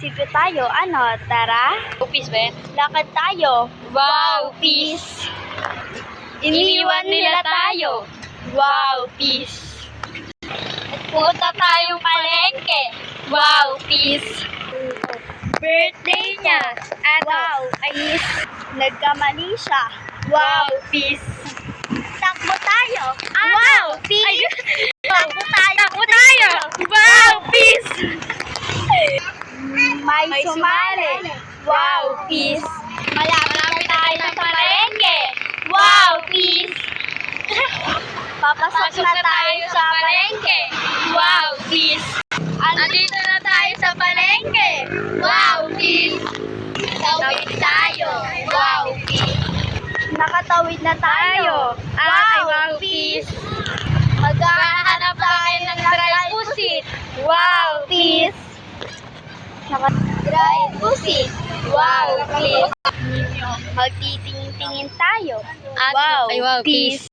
munisipyo tayo. Ano, tara? Peace ba yan? Lakad tayo. Wow, peace! Iniwan nila tayo. Wow, peace! Punta tayong palengke. Wow, peace! Birthday niya. Wow, ayos. Nagkamali siya. Wow, peace! Takbo tayo. Wow, peace. Takbo tayo. Takbo tayo. Wow, peace! May sumali. Wow, peace! Malapit na tayo sa sa palengke. Wow, peace. Papasok Pasok na tayo sa palengke. Wow, peace! Andito na tayo sa palengke. Wow, peace! Tawid tayo. Wow, peace! Nakatawid na tayo. Wow, peace! Maghahanap tayo ng dry pusit. Wow, peace! Dry pusit. Wow, peace! Magtitingin-tingin tayo. Wow, peace!